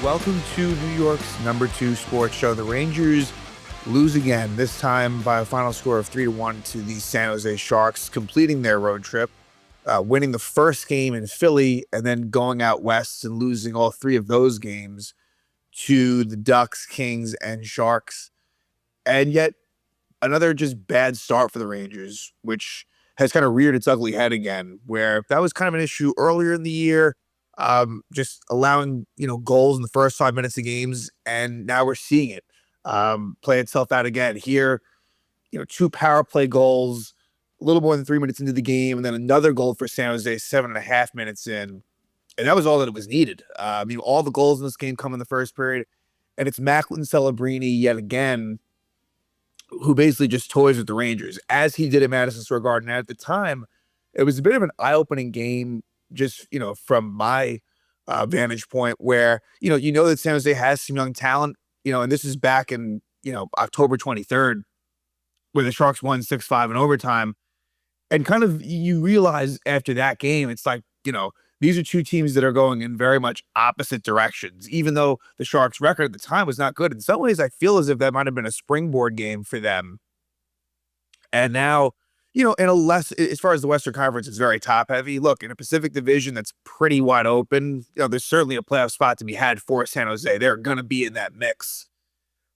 Welcome to New York's #2 sports show. The Rangers lose again, this time by a final score of 3-1 to the San Jose Sharks, completing their road trip, winning the first game in Philly, and then going out west and losing all three of those games to the Ducks, Kings, and Sharks. And yet another just bad start for the Rangers, which has kind of reared its ugly head again, where that was kind of an issue earlier in the year, just allowing, goals in the first 5 minutes of games. And now we're seeing it play itself out again here. Two power play goals, a little more than 3 minutes into the game, and then another goal for San Jose 7.5 minutes in. And that was all that it was needed. All the goals in this game come in the first period, and it's Macklin Celebrini yet again, who basically just toys with the Rangers, as he did at Madison Square Garden. And at the time, it was a bit of an eye-opening game, just, from my vantage point, where, that San Jose has some young talent, and this is back in, October 23rd, where the Sharks won 6-5 in overtime. And kind of you realize after that game, it's like, these are two teams that are going in very much opposite directions, even though the Sharks' record at the time was not good. In some ways, I feel as if that might have been a springboard game for them. And now, as far as the Western Conference is very top heavy. Look, in a Pacific Division that's pretty wide open, there's certainly a playoff spot to be had for San Jose. They're going to be in that mix.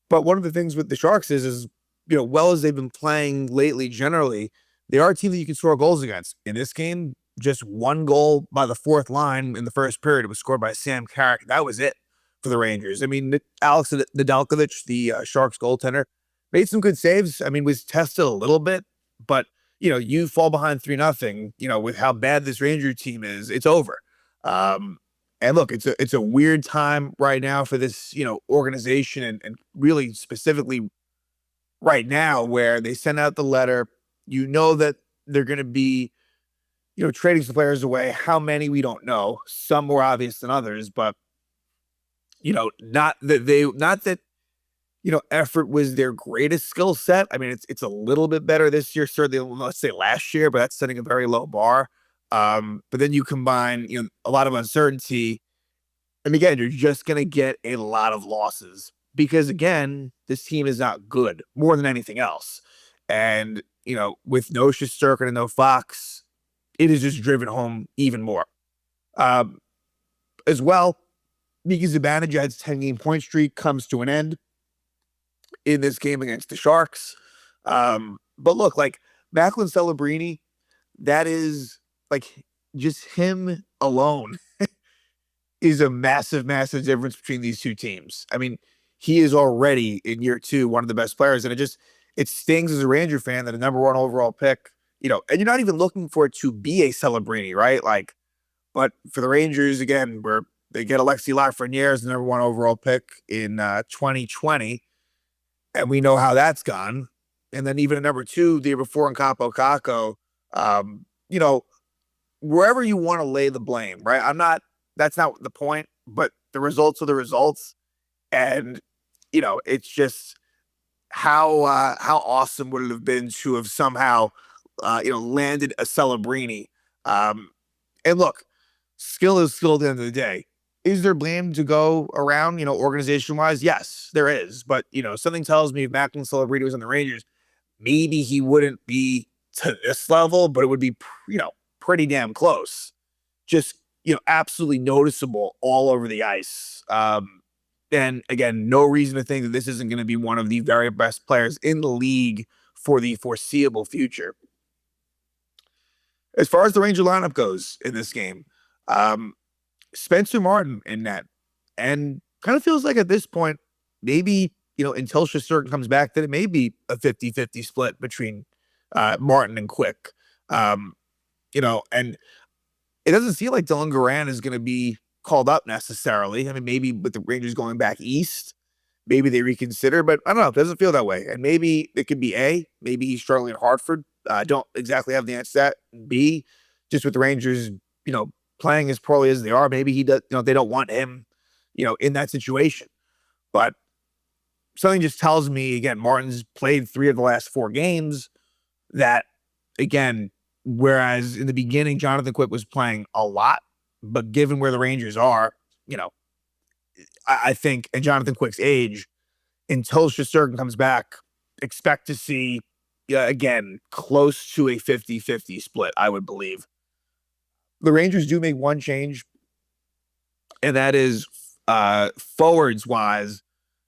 But one of the things with the Sharks is, well as they've been playing lately, generally, they are a team that you can score goals against. In this game, just one goal by the fourth line in the first period. It was scored by Sam Carrick. That was it for the Rangers. Alex Nedeljkovic, the Sharks goaltender, made some good saves. Was tested a little bit, but you fall behind 3-0. With how bad this Ranger team is, it's over. And look, it's a weird time right now for this organization, and really specifically right now, where they send out the letter. That they're going to be trading some players away. How many, we don't know. Some more obvious than others, but not that effort was their greatest skill set. It's a little bit better this year, certainly, let's say last year, but that's setting a very low bar. But then you combine, a lot of uncertainty, and again, you're just going to get a lot of losses because, again, this team is not good more than anything else. And, with no Shesterkin and no Fox, it is just driven home even more. As well, Mika Zibanejad's 10-game point streak comes to an end in this game against the Sharks. But look, like Macklin Celebrini, that is like just him alone is a massive, massive difference between these two teams. He is already in year two one of the best players, and it stings as a Ranger fan that a #1 overall pick, and you're not even looking for it to be a Celebrini, right? But for the Rangers, again, where they get Alexi Lafreniere as the #1 overall pick in 2020, and we know how that's gone. And then even a #2 the year before in Capo Caco, wherever you want to lay the blame, right? That's not the point, but the results are the results. And, it's just how awesome would it have been to have somehow, landed a Celebrini. And look, skill is skill at the end of the day. Is there blame to go around, organization-wise? Yes, there is. But, something tells me if Macklin Celebrini was on the Rangers, maybe he wouldn't be to this level, but it would be, pretty damn close. Just, absolutely noticeable all over the ice. And again, no reason to think that this isn't going to be one of the very best players in the league for the foreseeable future. As far as the Ranger lineup goes in this game, Spencer Martin in net. And kind of feels like at this point, maybe, until Shesterkin comes back, that it may be a 50-50 split between Martin and Quick. And it doesn't feel like Dylan Garand is going to be called up necessarily. Maybe with the Rangers going back east, maybe they reconsider, but I don't know. It doesn't feel that way. And maybe it could be A, maybe he's struggling at Hartford. I don't exactly have the answer to that. B, just with the Rangers, playing as poorly as they are, maybe he does, they don't want him, in that situation. But something just tells me, again, Martin's played 3 of the last 4 games, that, again, whereas in the beginning, Jonathan Quick was playing a lot, but given where the Rangers are, I think, and Jonathan Quick's age, until Shesterkin comes back, expect to see, yeah, again, close to a 50-50 split, I would believe. The Rangers do make one change, and that is forwards wise.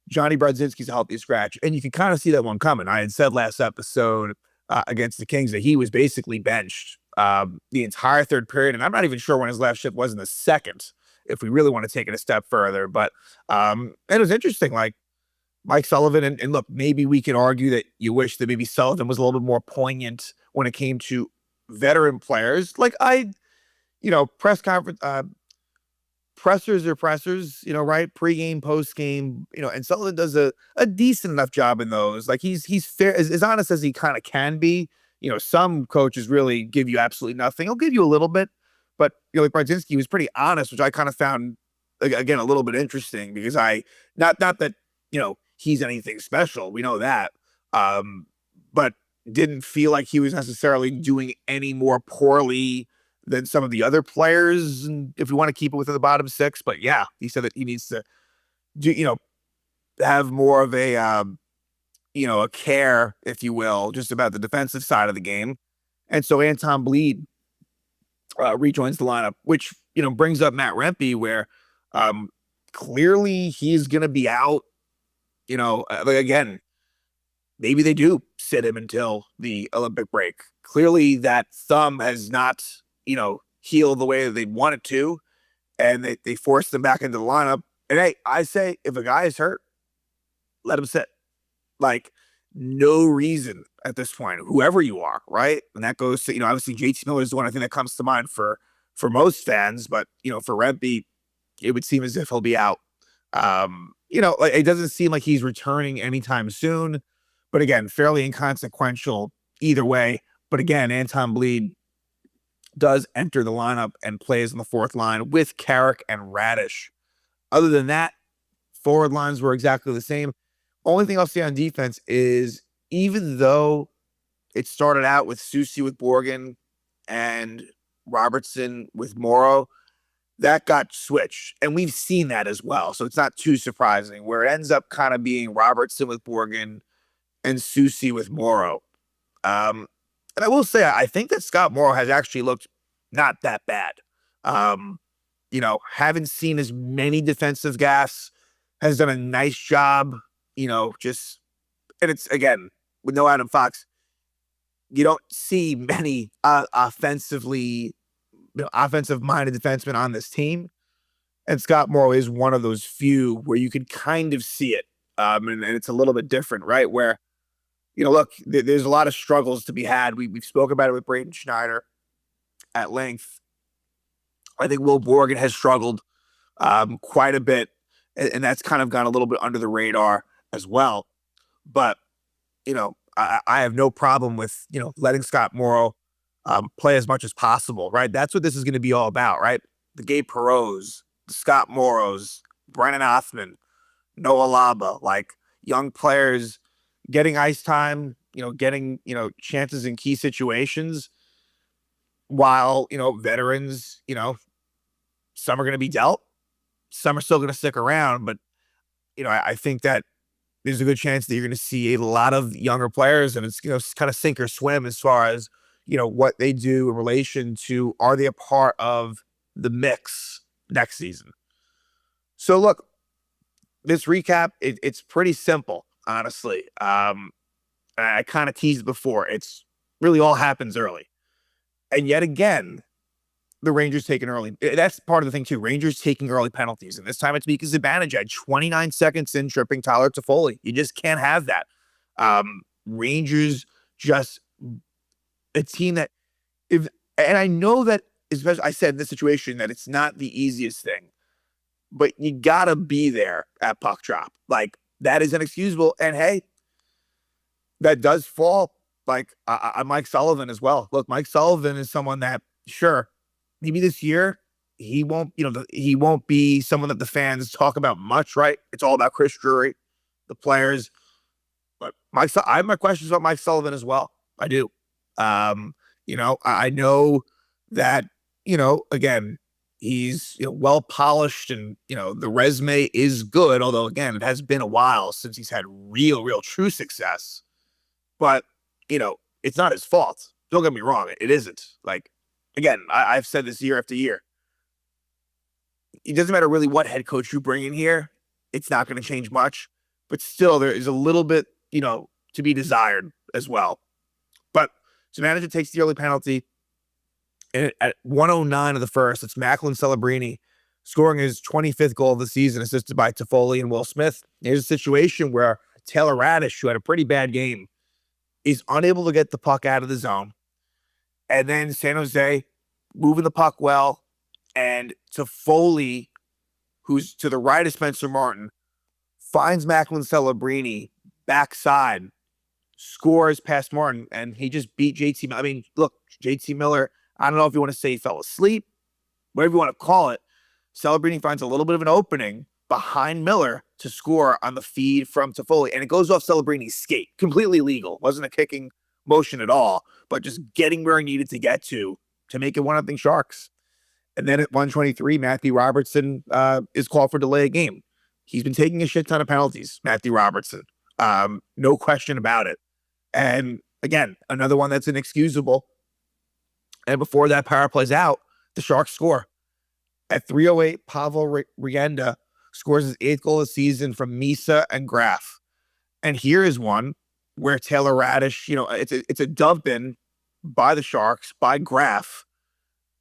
Johnny Brodzinski's a healthy scratch, and you can kind of see that one coming. I had said last episode against the Kings that he was basically benched the entire third period, and I'm not even sure when his last shift was in the second, if we really want to take it a step further. But and it was interesting, like Mike Sullivan, and look, maybe we can argue that you wish that maybe Sullivan was a little bit more poignant when it came to veteran players. Like press conference, pressers are pressers, right? Pre-game, post-game, and Sullivan does a decent enough job in those. Like he's fair, as honest as he kind of can be. Some coaches really give you absolutely nothing. He'll give you a little bit, but like Brodzinski was pretty honest, which I kind of found again a little bit interesting because not that he's anything special. We know that. But didn't feel like he was necessarily doing any more poorly than some of the other players, if we want to keep it within the bottom six. But yeah, he said that he needs to do, have more of a care, if you will, just about the defensive side of the game. And so Anton Bleed rejoins the lineup, which, brings up Matt Rempe, where clearly he's going to be out, like again, maybe they do sit him until the Olympic break. Clearly that thumb has not, healed the way that they want it to, and they forced him back into the lineup. And hey, I say if a guy is hurt, let him sit. Like, no reason at this point, whoever you are, right? And that goes to, obviously JT Miller is the one I think that comes to mind for most fans, but for Rempe, it would seem as if he'll be out. Like it doesn't seem like he's returning anytime soon. But again, fairly inconsequential either way. But again, Anton Bleed does enter the lineup and plays on the fourth line with Carrick and Radish. Other than that, forward lines were exactly the same. Only thing I'll say on defense is, even though it started out with Soucy with Borgen and Robertson with Morrow, that got switched. And we've seen that as well. So it's not too surprising, where it ends up kind of being Robertson with Borgen and Soucy with Morrow. And I will say, I think that Scott Morrow has actually looked not that bad. Haven't seen as many defensive gaffes, has done a nice job, and it's, again, with no Adam Fox, you don't see many offensive-minded defensemen on this team. And Scott Morrow is one of those few where you can kind of see it. And it's a little bit different, right? Where, look, there's a lot of struggles to be had. We've spoken about it with Braden Schneider at length. I think Will Borgen has struggled quite a bit, and that's kind of gone a little bit under the radar as well. But, I have no problem with, letting Scott Morrow play as much as possible, right? That's what this is going to be all about, right? The Gabe Perreaults, the Scott Morrows, Brennan Othman, Noah Laba, like young players getting ice time, getting, chances in key situations, while, veterans, some are going to be dealt, some are still going to stick around. But, I think that there's a good chance that you're going to see a lot of younger players, and it's, kind of sink or swim as far as, what they do in relation to, are they a part of the mix next season? So look, this recap, it's pretty simple, honestly. I kind of teased before. It's really all happens early. And yet again, the Rangers taking early. That's part of the thing too. Rangers taking early penalties. And this time it's Mika Zibanejad, 29 seconds in, tripping Tyler Toffoli. You just can't have that. Rangers just a team that, and I know that, especially I said in this situation, that it's not the easiest thing, but you gotta be there at puck drop. Like, that is inexcusable. And hey, that does fall like on Mike Sullivan as well. Look, Mike Sullivan is someone that, sure, maybe this year he won't, he won't be someone that the fans talk about much, right? It's all about Chris Drury, the players. But I have my questions about Mike Sullivan as well. I do. I know that, again, He's well polished, and the resume is good. Although again, it has been a while since he's had real, true success. But it's not his fault. Don't get me wrong; it isn't. Like again, I've said this year after year. It doesn't matter really what head coach you bring in here; it's not going to change much. But still, there is a little bit to be desired as well. But Zibanejad takes the early penalty. And at 109 of the first, it's Macklin Celebrini scoring his 25th goal of the season, assisted by Toffoli and Will Smith. Here's a situation where Taylor Radish, who had a pretty bad game, is unable to get the puck out of the zone. And then San Jose moving the puck well, and Toffoli, who's to the right of Spencer Martin, finds Macklin Celebrini backside, scores past Martin, and he just beat JT. I mean, look, JT Miller, I don't know if you want to say he fell asleep, whatever you want to call it. Celebrini finds a little bit of an opening behind Miller to score on the feed from Toffoli, and it goes off Celebrini's skate. Completely legal. Wasn't a kicking motion at all, but just getting where he needed to get to make it 1-0 Sharks. And then at 123, Matthew Robertson is called for delay of game. He's been taking a shit ton of penalties, Matthew Robertson. No question about it. And again, another one that's inexcusable. And before that power play's out, the Sharks score. At 3:08, Pavel Rienda scores his 8th goal of the season from Misa and Graf. And here is one where Taylor Radish, it's a dump in by the Sharks, by Graf.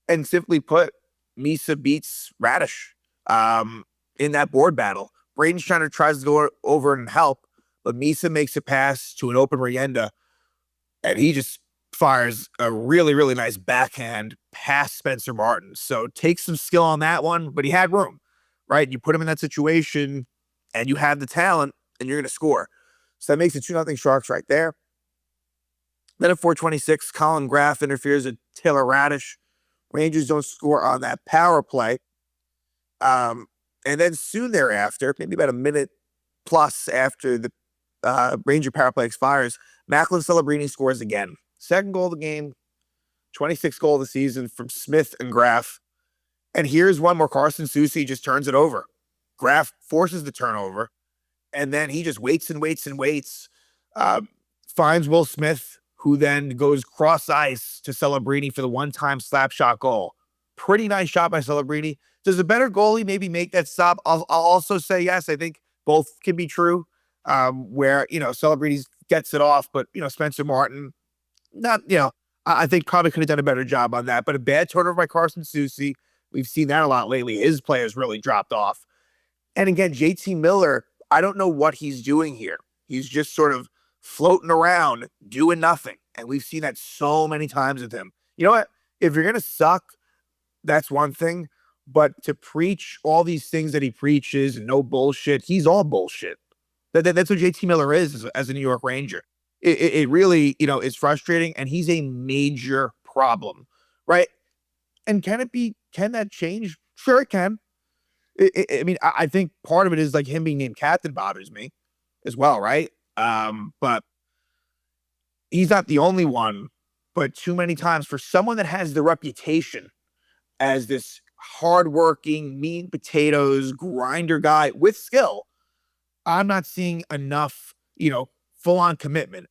And simply put, Misa beats Radish in that board battle. Braden Schneider tries to go over and help, but Misa makes a pass to an open Rienda, and he just fires a really nice backhand past Spencer Martin. So takes some skill on that one, but he had room, right? You put him in that situation, and you have the talent, and you're going to score. So that makes it 2-0 Sharks right there. Then at 4:26, Colin Graf interferes with Taylor Radish. Rangers don't score on that power play. And then soon thereafter, maybe about a minute plus after the Ranger power play expires, Macklin Celebrini scores again. Second goal of the game, 26th goal of the season from Smith and Graf. And here's one where Carson Soucy just turns it over. Graf forces the turnover, and then he just waits and waits and waits. Finds Will Smith, who then goes cross ice to Celebrini for the one-time slap shot goal. Pretty nice shot by Celebrini. Does a better goalie maybe make that stop? I'll also say yes. I think both can be true. Where Celebrini gets it off, but Spencer Martin, not I think probably could have done a better job on that. But a bad turnover by Carson Soucy. We've seen that a lot lately. His players really dropped off. And again, JT Miller, I don't know what he's doing here. He's just sort of floating around, doing nothing. And we've seen that so many times with him. You know what? If you're going to suck, that's one thing. But to preach all these things that he preaches and no bullshit, he's all bullshit. That's what JT Miller is as a New York Ranger. It really, is frustrating, and he's a major problem, right? And can that change? Sure, it can. I think part of it is like him being named captain bothers me as well, right? But he's not the only one, but too many times for someone that has the reputation as this hardworking, meat and potatoes grinder guy with skill, I'm not seeing enough, full-on commitment.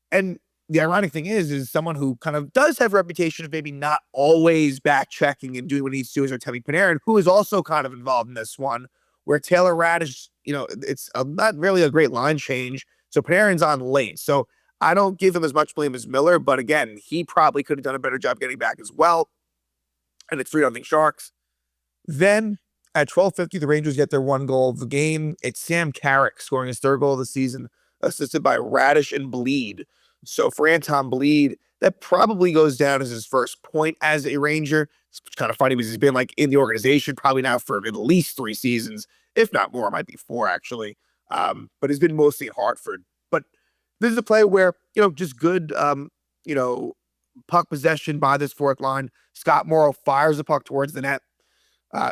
And the ironic thing is someone who kind of does have a reputation of maybe not always back-checking and doing what he needs to do is Artemi Panarin, who is also kind of involved in this one, where Taylor Radish, it's not really a great line change. So Panarin's on late. So I don't give him as much blame as Miller, but again, he probably could have done a better job getting back as well. And it's 3-0 Sharks. Then at 12:50, the Rangers get their one goal of the game. It's Sam Carrick scoring his 3rd goal of the season, assisted by Radish and Bleed. So for Anton Bleed, that probably goes down as his first point as a Ranger. It's kind of funny because he's been in the organization probably now for at least 3 seasons, if not more. It might be 4 actually. But he's been mostly at Hartford. But this is a play where, just good, puck possession by this fourth line. Scott Morrow fires the puck towards the net.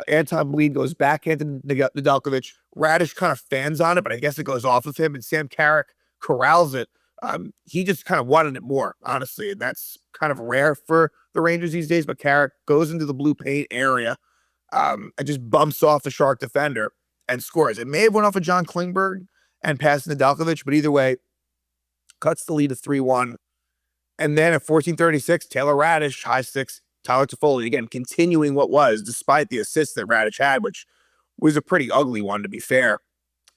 Anton Bleed goes backhand to Nedeljkovic. Radish kind of fans on it, but I guess it goes off of him, and Sam Carrick corrals it. He just kind of wanted it more, honestly, and that's kind of rare for the Rangers these days, but Carrick goes into the blue paint area, and just bumps off the Shark defender and scores. It may have went off of John Klingberg and passed to Nedeljkovic, but either way, cuts the lead to 3-1. And then at 14:36, Taylor Radish, high six, Tyler Toffoli, again, continuing what was, despite the assist that Radish had, which was a pretty ugly one, to be fair.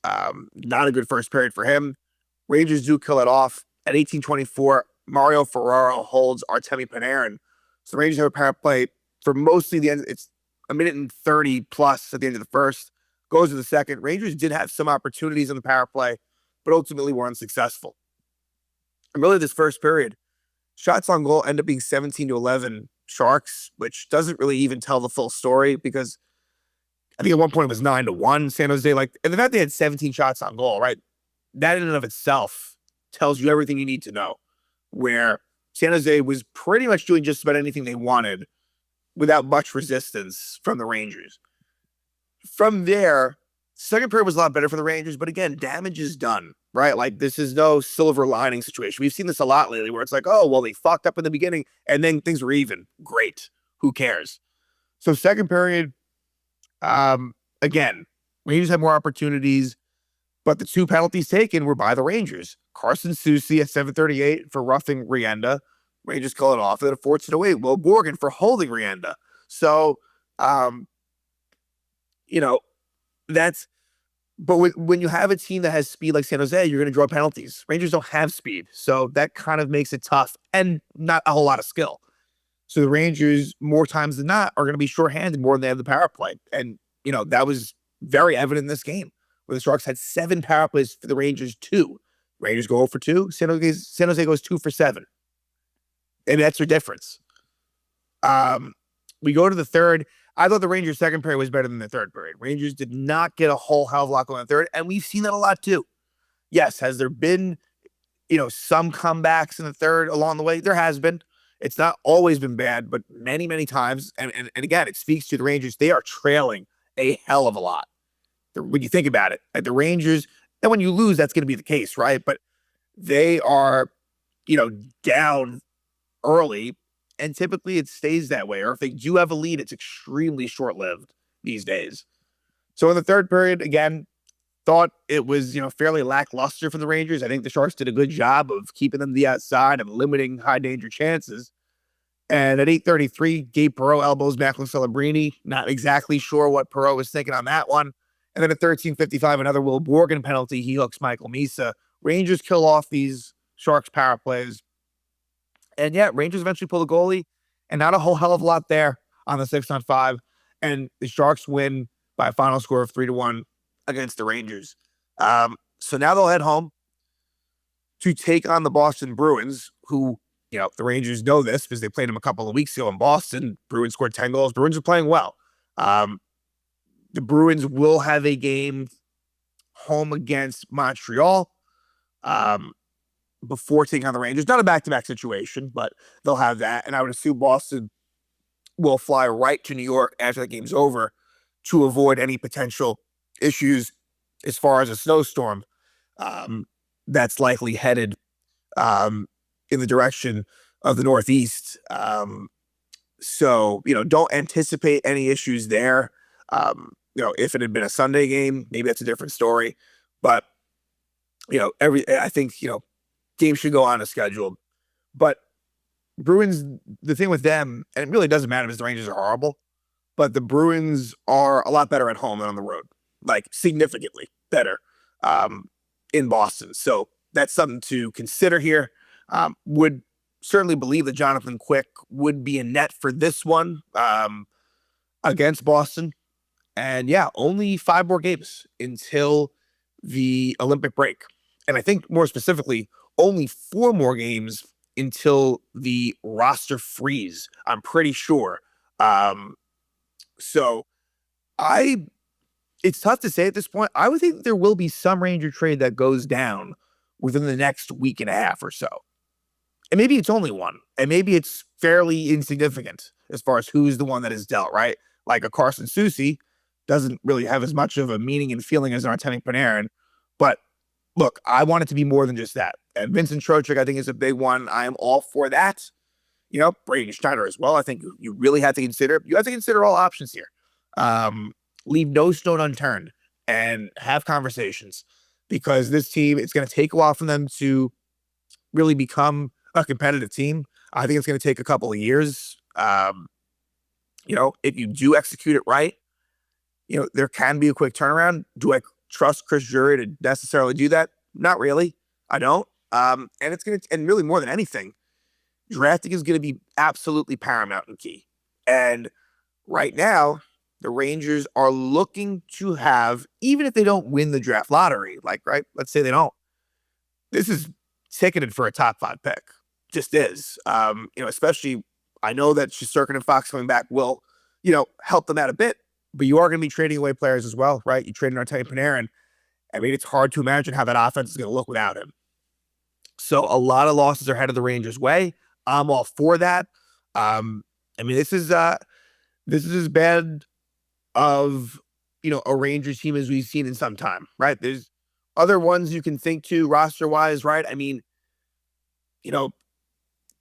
Not a good first period for him. Rangers do kill it off. At 18:24, Mario Ferraro holds Artemi Panarin. So the Rangers have a power play for mostly the end. It's a minute and 30 plus at the end of the first. Goes to the second. Rangers did have some opportunities in the power play, but ultimately were unsuccessful. And really, this first period, shots on goal end up being 17-11 Sharks, which doesn't really even tell the full story because I think at one point it was 9-1 San Jose. And the fact they had 17 shots on goal, right? That in and of itself tells you everything you need to know. Where San Jose was pretty much doing just about anything they wanted without much resistance from the Rangers. From there, second period was a lot better for the Rangers, but again, damage is done, right? Like, this is no silver lining situation. We've seen this a lot lately where it's like, oh, well, they fucked up in the beginning and then things were even. Great. Who cares? So second period, again, Rangers had more opportunities, but the two penalties taken were by the Rangers. Carson Soucy at 7:38 for roughing Rienda. Rangers call it off. And it forced it away. Will Borgen for holding Rienda. So, that's, but when you have a team that has speed like San Jose, you're going to draw penalties. Rangers don't have speed. So that kind of makes it tough and not a whole lot of skill. So the Rangers, more times than not, are going to be shorthanded more than they have the power play. And, that was very evident in this game where the Sharks had 7 power plays for the Rangers, 2. Rangers go 0 for 2. San Jose goes 2 for 7. And that's their difference. We go to the third. I thought the Rangers' second period was better than the third period. Rangers did not get a whole hell of a lot going in the third, and we've seen that a lot too. Yes, has there been, some comebacks in the third along the way? There has been. It's not always been bad, but many, many times. And again, it speaks to the Rangers. They are trailing a hell of a lot. When you think about it, like the Rangers, and when you lose, that's going to be the case, right? But they are, down early, and typically it stays that way. Or if they do have a lead, it's extremely short-lived these days. So in the third period, again, thought it was, fairly lackluster for the Rangers. I think the Sharks did a good job of keeping them to the outside and limiting high-danger chances. And at 8:33, Gabe Perreault elbows Macklin Celebrini. Not exactly sure what Perreault was thinking on that one. And then at 13:55, another Will Borgen penalty. He hooks Michael Misa. Rangers kill off these Sharks power plays. And yeah, Rangers eventually pull the goalie, and not a whole hell of a lot there on the 6-on-5. And the Sharks win by a final score of 3-1 against the Rangers. So now they'll head home to take on the Boston Bruins, who, the Rangers know this because they played them a couple of weeks ago in Boston. Bruins scored 10 goals. Bruins are playing well. The Bruins will have a game home against Montreal before taking on the Rangers. Not a back-to-back situation, but they'll have that. And I would assume Boston will fly right to New York after the game's over to avoid any potential issues as far as a snowstorm that's likely headed in the direction of the Northeast. So, don't anticipate any issues there. If it had been a Sunday game, maybe that's a different story. But, I think, games should go on as scheduled. But Bruins, the thing with them, and it really doesn't matter because the Rangers are horrible, but the Bruins are a lot better at home than on the road. Like, significantly better in Boston. So that's something to consider here. Would certainly believe that Jonathan Quick would be in net for this one against Boston. And yeah, only 5 more games until the Olympic break. And I think more specifically, only 4 more games until the roster freeze, I'm pretty sure. So it's tough to say at this point. I would think that there will be some Ranger trade that goes down within the next week and a half or so. And maybe it's only one. And maybe it's fairly insignificant as far as who's the one that is dealt, right? Like a Carson Soucy doesn't really have as much of a meaning and feeling as an Artemi Panarin. But look, I want it to be more than just that. And Vincent Trocheck, I think, is a big one. I am all for that. Braden Schneider as well. I think you really have to consider. You have to consider all options here. leave no stone unturned and have conversations, because this team, it's going to take a while for them to really become a competitive team. I think it's going to take a couple of years. If you do execute it right, there can be a quick turnaround. Do I trust Chris Drury to necessarily do that? Not really. I don't. And it's going to, and really more than anything, drafting is going to be absolutely paramount and key. And right now, the Rangers are looking to have, even if they don't win the draft lottery, right, let's say they don't, this is ticketed for a top 5 pick. Just is. Especially, I know that Shesterkin and Fox coming back will, help them out a bit, but you are going to be trading away players as well, right? You traded Artemi Panarin. I mean, it's hard to imagine how that offense is going to look without him. So a lot of losses are headed the Rangers' way. I'm all for that. This is as bad of, a Rangers team as we've seen in some time, right? There's other ones you can think to roster-wise, right? I mean,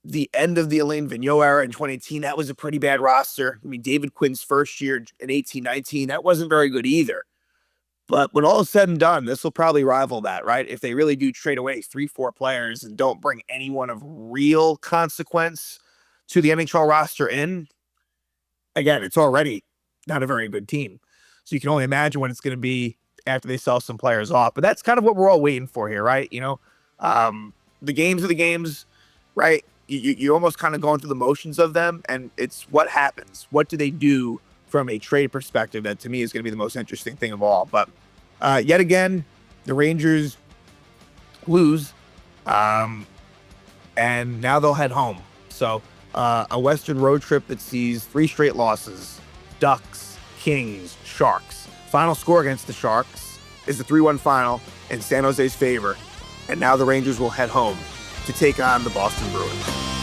the end of the Alain Vigneault era in 2018, that was a pretty bad roster. I mean, David Quinn's first year in 18-19, that wasn't very good either. But when all is said and done, this will probably rival that, right? If they really do trade away 3-4 players and don't bring anyone of real consequence to the NHL roster in, again, it's already not a very good team. So you can only imagine what it's going to be after they sell some players off. But that's kind of what we're all waiting for here, right? The games are the games, right? You almost kind of going through the motions of them, and it's what happens. What do they do from a trade perspective? That to me is going to be the most interesting thing of all. But yet again, the Rangers lose, and now they'll head home. So a Western road trip that sees 3 straight losses: Ducks, Kings, Sharks. Final score against the Sharks is the 3-1 final in San Jose's favor, and now the Rangers will head home to take on the Boston Bruins.